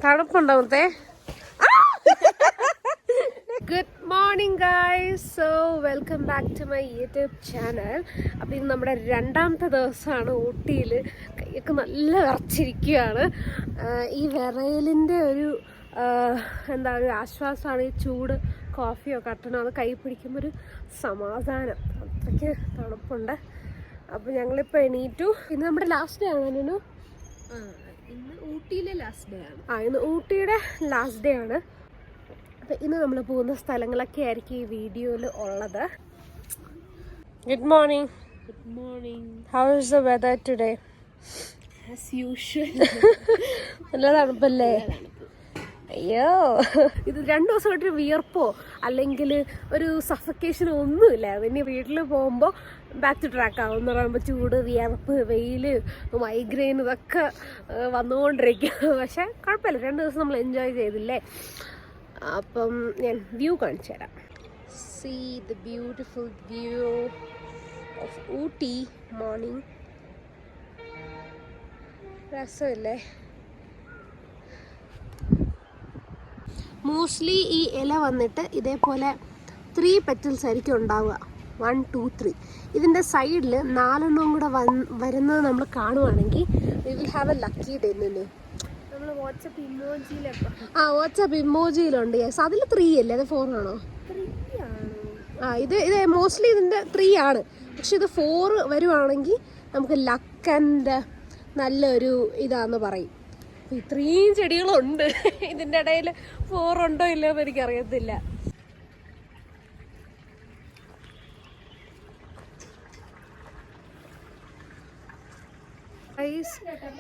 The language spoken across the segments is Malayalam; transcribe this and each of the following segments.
തണുപ്പുണ്ടാവത്തെ. Good morning guys. So welcome back to my YouTube channel. അപ്പോൾ ഇന്ന് നമ്മുടെ രണ്ടാമത്തെ ദിവസമാണ് ഊട്ടിയിൽ. കൈയൊക്കെ നല്ല വിറച്ചിരിക്കുകയാണ്. ഈ വിറയലിൻ്റെ ഒരു എന്താ ഒരു ആശ്വാസമാണ് ഈ ചൂട് കോഫിയോ കട്ടനോ അത് കൈ പിടിക്കുമ്പോൾ ഒരു സമാധാനം. അത്രയ്ക്ക് തണുപ്പുണ്ട്. അപ്പോൾ ഞങ്ങളിപ്പോൾ എണീറ്റു. ഇന്ന് നമ്മുടെ ലാസ്റ്റ് ഡേ ആണ്. ഇന്ന് ഊട്ടിയിലെ ലാസ്റ്റ് ഡേ ആണ്. ഇന്ന് ഊട്ടിയുടെ ലാസ്റ്റ് ഡേ ആണ്. അപ്പം ഇന്ന് നമ്മൾ പോകുന്ന സ്ഥലങ്ങളൊക്കെ ആയിരിക്കും ഈ വീഡിയോയിൽ ഉള്ളത്. Good morning. Good morning. How is the weather today? As usual. നല്ല തണുപ്പല്ലേ? അയ്യോ, ഇത് 2 ദിവസമായിട്ടൊരു വിയർപ്പോ അല്ലെങ്കിൽ ഒരു സഫക്കേഷനോ ഒന്നുമില്ല. പിന്നെ വീട്ടിൽ പോകുമ്പോൾ ബാക്ക് ടു ട്രാക്ക് ആവും എന്ന് പറയുമ്പോൾ ചൂട്, വിയർപ്പ്, വെയിൽ, മൈഗ്രെയിൻ ഇതൊക്കെ വന്നുകൊണ്ടിരിക്കും. പക്ഷെ കുഴപ്പമില്ല, 2 ദിവസം നമ്മൾ എൻജോയ് ചെയ്തില്ലേ. അപ്പം ഞാൻ വ്യൂ കാണിച്ചു തരാം. See the beautiful view of Ooty morning. രസമില്ലേ? മോസ്റ്റ്ലി ഈ ഇല വന്നിട്ട് ഇതേപോലെ 3 പെറ്റൽസ് ആയിരിക്കും ഉണ്ടാവുക. 1, 2, 3. ഇതിൻ്റെ സൈഡിൽ 4 കൂടെ വരുന്നത് നമ്മൾ കാണുവാണെങ്കിൽ we will have a lucky day. നമ്മൾ വാട്സപ്പ് ഇമോജിയിലൊക്കെ വാട്സപ്പ് ഇമോജിയിലുണ്ട്. യെസ്, അതിൽ 3 അല്ലേ? അത് 4 ആണോ? 3 ആണ്. ഇത് മോസ്റ്റ്ലി ഇതിൻ്റെ 3 ആണ്. പക്ഷെ ഇത് 4 വരുവാണെങ്കിൽ നമുക്ക് ലക്ക് ആൻഡ് നല്ലൊരു ഇതാന്ന് പറയും. ഇത്രയും ചെടികളുണ്ട്. ഇതിൻ്റെ ഇടയിൽ 4 ഉണ്ടോ ഇല്ലയോ എന്ന് എനിക്കറിയത്തില്ല.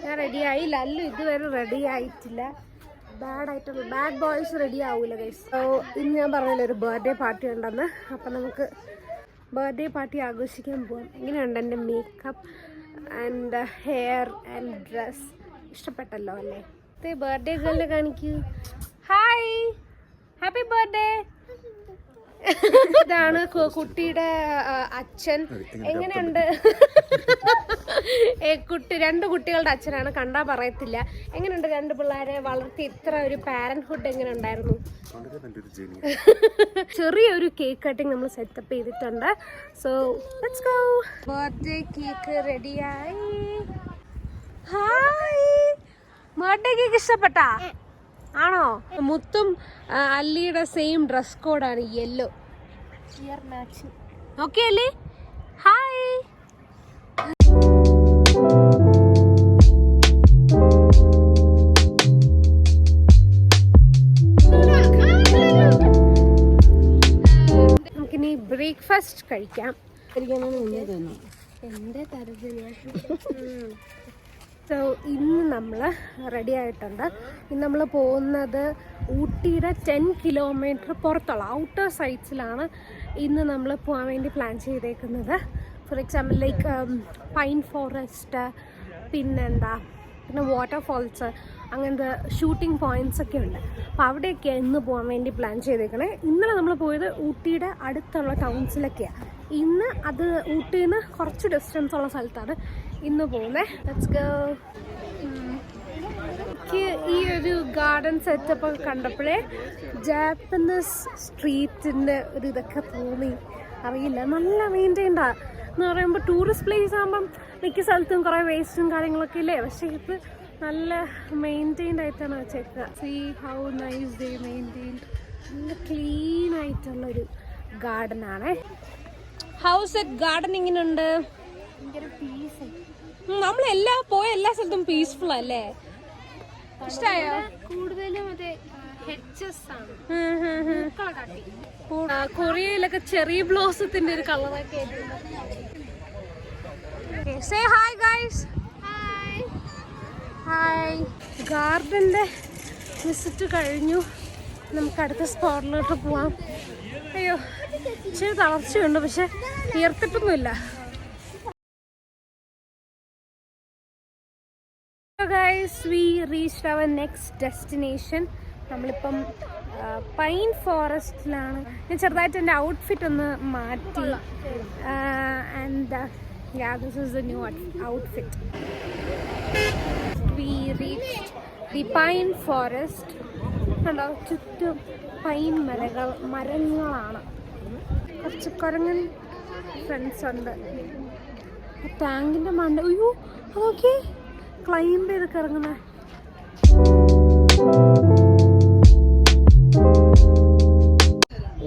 ഞാൻ റെഡിയായി. ലല്ലു ഇതുവരെ റെഡി ആയിട്ടില്ല. ബാഡ് ബോയ്സ് റെഡി ആവൂല ഗൈസ്. സോ ഇന്ന് ഞാൻ പറഞ്ഞല്ലോ ഒരു ബർത്ത്ഡേ പാർട്ടി ഉണ്ടെന്ന്. അപ്പം നമുക്ക് ബർത്ത്ഡേ പാർട്ടി ആഘോഷിക്കാൻ പോവാം. എങ്ങനെയുണ്ട് എൻ്റെ makeup and hair and dress? ഇഷ്ടപ്പെട്ടല്ലോ അല്ലേ? ബർത്ത്ഡേ ഗേളിനെ കാണിക്കൂ. Hi, happy birthday. ഇതാണ് കുട്ടിയുടെ അച്ഛൻ. എങ്ങനെയുണ്ട്? 2 കുട്ടികളുടെ അച്ഛനാണ്. കണ്ടാ പറയത്തില്ല. എങ്ങനെയുണ്ട് 2 പിള്ളേരെ വളർത്തി ഇത്ര ഒരു പാരന്റ്ഹുഡ് എങ്ങനെ ഉണ്ടായിരുന്നു? ചെറിയൊരു കേക്ക് കട്ടിങ് നമ്മൾ സെറ്റപ്പ് ചെയ്തിട്ടുണ്ട്. So let's go. Birthday cake റെഡിയായി. ഹായ്, ബർത്ത്ഡേ കേക്ക് ഇഷ്ടപ്പെട്ടാ? ആണോ? മുത്തും അല്ലിയുടെ സെയിം ഡ്രസ് കോഡാണ്, യെല്ലോ. ഓക്കെ അല്ലേ? ഹായ്. നമുക്കിനി ബ്രേക്ക്ഫാസ്റ്റ് കഴിക്കാം. എന്റെ തരത്തില്. സോ ഇന്ന് നമ്മൾ റെഡി ആയിട്ടുണ്ട്. ഇന്ന് നമ്മൾ പോകുന്നത് ഊട്ടിയുടെ 10 കിലോമീറ്റർ പുറത്തുള്ള ഔട്ടർ സൈറ്റ്സിലാണ് ഇന്ന് നമ്മൾ പോകാൻ വേണ്ടി പ്ലാൻ ചെയ്തേക്കുന്നത്. For example like pine forest, പിന്നെ വാട്ടർഫോൾസ്, അങ്ങനത്തെ ഷൂട്ടിംഗ് പോയിൻറ്റ്സ് ഒക്കെ ഉണ്ട്. അപ്പോൾ അവിടെയൊക്കെ ഇന്ന് പോകാൻ വേണ്ടി പ്ലാൻ ചെയ്തേക്കണേ. ഇന്നലെ നമ്മൾ പോയത് ഊട്ടിയുടെ അടുത്തുള്ള ടൗൺസിലൊക്കെയാണ്. ഇന്ന് അത് ഊട്ടിയിൽ നിന്ന് കുറച്ച് ഡിസ്റ്റൻസ് ഉള്ള സ്ഥലത്താണ് ഇന്ന് പോകുന്നത്. Let's go. എനിക്ക് ഈ ഒരു ഗാർഡൻ സെറ്റപ്പ് ഒക്കെ കണ്ടപ്പോഴേ ജാപ്പനീസ് സ്ട്രീറ്റിൻ്റെ ഒരു ഇതൊക്കെ തോന്നി. അറിയില്ല, നല്ല മെയിൻറ്റെയിൻഡാ എന്ന് പറയുമ്പോൾ ടൂറിസ്റ്റ് പ്ലേസ് ആകുമ്പം മിക്ക സ്ഥലത്തും കുറേ വേസ്റ്റും കാര്യങ്ങളൊക്കെ ഇല്ലേ. പക്ഷേ ഇത് നല്ല മെയിൻറ്റെയിൻഡ് ആയിട്ടാണ് വെച്ചേക്കുക. See how nice they maintained. നല്ല ക്ലീൻ ആയിട്ടുള്ളൊരു ഗാർഡനാണേ. ഹൗസ് അറ്റ് ഗാർഡൻ ഇങ്ങനെയുണ്ട്. പോയ എല്ലാ സ്ഥലത്തും പീസ്ഫുൾ അല്ലേ? ഇഷ്ടായോ? കൂടുതലും കൊറിയയിലൊക്കെ ചെറി ബ്ലോസത്തിന്റെ ഒരു കളറൊക്കെ. Say hi guys. ഹായ്. ഗാർഡന്റെ വിസിറ്റ് കഴിഞ്ഞു. നമുക്ക് അടുത്ത സ്പോട്ടിലോട്ട് പോവാം. അയ്യോ, ഇച്ചിരി തളർച്ചയുണ്ട്, പക്ഷെ തീർത്തിട്ടൊന്നുമില്ല. Guys, we reached our next destination. നമ്മളിപ്പം പൈൻ ഫോറസ്റ്റിലാണ്. ഞാൻ ചെറുതായിട്ട് എൻ്റെ ഔട്ട്ഫിറ്റ് ഒന്ന് മാറ്റി. And yeah, this is the new outfit. We reached the pine forest കണ്ടോ, ചുറ്റും പൈൻ മരങ്ങളാണ്. കുറച്ച് കുരങ്ങൻ ഫ്രണ്ട്സ് ഉണ്ട്. ടാങ്കിന്റെ മണ്ട, അയ്യോ അതൊക്കെ ക്ലൈംബ് ചെയ്തൊക്കെ ഇറങ്ങുന്നേ.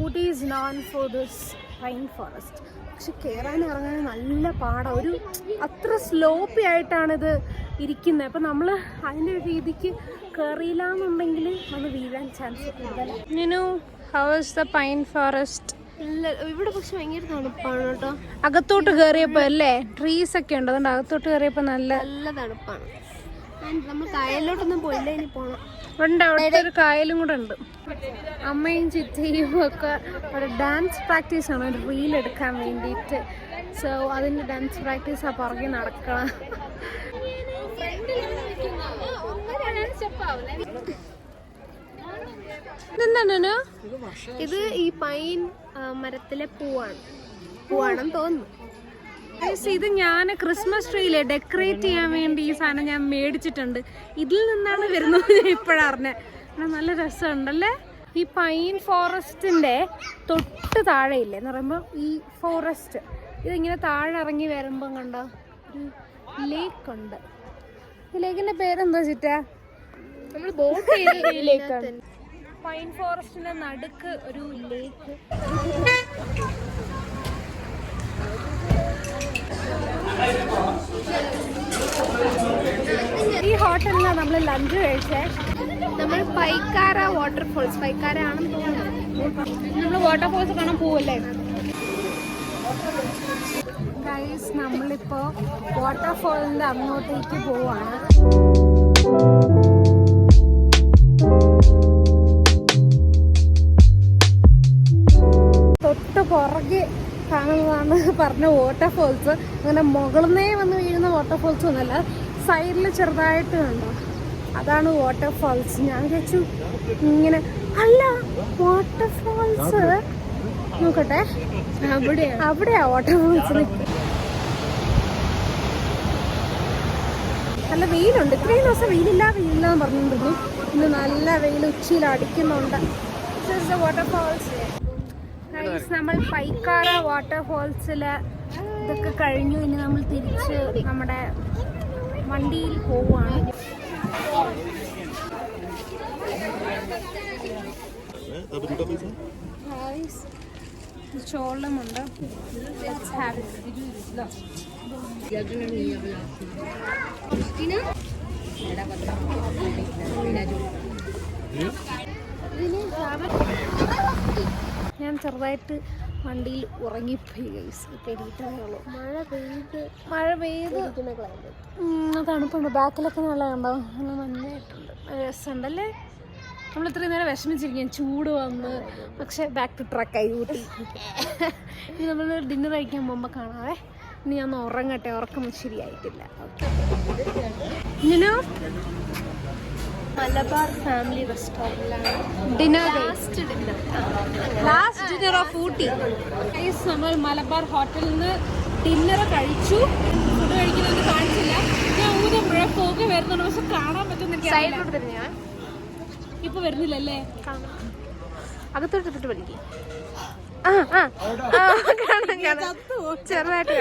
Ooty is known for this pine forest. പക്ഷെ കയറാൻ ഇറങ്ങാൻ നല്ല പാടാണ്. ഒരു അത്ര സ്ലോപ്പി ആയിട്ടാണിത് ഇരിക്കുന്നത്. അപ്പം നമ്മൾ അതിൻ്റെ രീതിക്ക് കയറിയില്ല എന്നുണ്ടെങ്കിൽ അത് വീഴാൻ ചാൻസ് കൂടുതലാണ്. How is the pine forest? ഇവിടെ പക്ഷെ ഭയങ്കര തണുപ്പാണ് കേട്ടോ. അകത്തോട്ട് കയറിയപ്പോ അല്ലേ, ട്രീസ് ഒക്കെ ഉണ്ട്, അതുകൊണ്ട് അകത്തോട്ട് കയറിയപ്പോ നല്ല തണുപ്പാണ്. നമ്മൾ കായലിലോട്ടൊന്നും പോയില്ല, ഇനി പോണം. ഉണ്ട്, അവിടെ ഒരു കായലും കൂടെ ഉണ്ട്. അമ്മയും ചിറ്റയും ഒക്കെ ഒരു ഡാൻസ് പ്രാക്ടീസ് ആണ്, ഒരു റീൽ എടുക്കാൻ വേണ്ടിയിട്ട്. സോ അതിന്റെ ഡാൻസ് പ്രാക്ടീസ് ആ പുറകെ നടക്കണം. ഇതെന്താണ്? ഇത് ഈ പൈൻ മരത്തിലെ പൂവാണെന്ന് തോന്നുന്നു. ഇത് ഞാൻ ക്രിസ്മസ് ട്രീയില് ഡെക്കറേറ്റ് ചെയ്യാൻ വേണ്ടി ഈ സാധനം ഞാൻ മേടിച്ചിട്ടുണ്ട്. ഇതിൽ നിന്നാണ് വരുന്നത് ഇപ്പോഴറിഞ്ഞത്. നല്ല രസമുണ്ടല്ലേ. ഈ പൈൻ ഫോറസ്റ്റിന്റെ തൊട്ട് താഴെയില്ലേ എന്ന് പറയുമ്പോൾ ഈ ഫോറസ്റ്റ് ഇതിങ്ങനെ താഴെ ഇറങ്ങി വരുമ്പം കണ്ട ഒരു ലേക്ക് ഉണ്ട്. ഈ ലേക്കിന്റെ പേരെന്താ ചിറ്റാ? നമ്മൾ ബോട്ട് ലേക്കാണ്. പൈൻ ഫോറസ്റ്റിന്റെ നടുക്ക് ഒരു ലേക്ക്. ഈ ഹോട്ടലിലാണ് നമ്മൾ ലഞ്ച് കഴിച്ചേ. നമ്മൾ പൈക്കാര വാട്ടർഫോൾസ്, പൈക്കാര ആണെന്ന് തോന്നുന്നു. നമ്മൾ വാട്ടർഫോൾസ് കാണാൻ പോവല്ലേ ഗൈസ്? നമ്മളിപ്പോ വാട്ടർഫോളിന്റെ അങ്ങോട്ടേക്ക് പോവാണ്. തൊട്ട് പുറകെ കാണുന്നതാണ് പറഞ്ഞ വാട്ടർഫോൾസ്. അങ്ങനെ മുകളിലേ വന്ന് വീഴുന്ന വാട്ടർഫോൾസ് ഒന്നല്ല, സൈഡിൽ ചെറുതായിട്ട് കണ്ടോ, അതാണ് വാട്ടർഫോൾസ്. ഞാൻ വിചാരിച്ചു ഇങ്ങനെ അല്ല വാട്ടർഫോൾസ്. നോക്കട്ടെ, അവിടെയാ വാട്ടർഫോൾസ്. നല്ല വെയിലുണ്ട്. ഇത്രയും ദിവസം വെയിലില്ലാന്ന് പറഞ്ഞിരുന്നു. ഇന്ന് നല്ല വെയിൽ ഉച്ചയിൽ അടിക്കുന്നുണ്ട്. വാട്ടർഫോൾസ്. നമ്മൾ പൈക്കാര വാട്ടർഫോൾസില് ഇതൊക്കെ കഴിഞ്ഞു. ഇനി നമ്മൾ തിരിച്ച് നമ്മുടെ വണ്ടിയിൽ പോവുകയാണ്. ചോളമുണ്ട്. ഞാൻ ചെറുതായിട്ട് വണ്ടിയിൽ ഉറങ്ങിപ്പോയി ഗൈസ്. കേട്ടിട്ടുള്ളൂ മഴ പെയ്ത് തണുപ്പുണ്ട്. ബാക്കിലൊക്കെ നല്ല കണ്ടോ, നല്ല നന്നായിട്ടുണ്ട്. രസമുണ്ടല്ലേ. നമ്മൾ ഇത്രയും നേരം വിഷമിച്ചിരിക്കും, ചൂട് വന്ന്. പക്ഷെ ബാക്ക് ടു ട്രക്കായി ഊട്ടി. ഇനി നമ്മൾ ഡിന്നർ കഴിക്കാൻ പോകുമ്പോൾ കാണാവേ. ഇനി ഞാൻ ഉറങ്ങട്ടെ, ഉറക്കം ശരിയായിട്ടില്ല. ഇങ്ങനെ മലബാർ ഫാമിലി റെസ്റ്റോറൻറ്റിലാണ് dinner, last dinner of Ooty. നമ്മൾ മലബാർ ഹോട്ടലിൽ നിന്ന് ഡിന്നർ കഴിച്ചു. ഫുഡ് കഴിക്കുന്നത് കാണിച്ചില്ല. ഞാൻ ഊതമ്പുഴ പോകെ വരുന്നുണ്ട്, പക്ഷെ കാണാൻ പറ്റുന്ന ഇപ്പൊ വരുന്നില്ലല്ലേ. അകത്തോട്ട് പഠിക്കും. ചെറുതായിട്ട്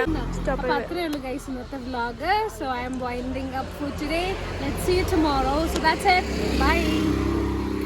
അത്രേ ഉള്ളൂ ഗൈസ് ഇന്നത്തെ vlog. So I am winding up for today. Let's see you tomorrow. So that's it. By.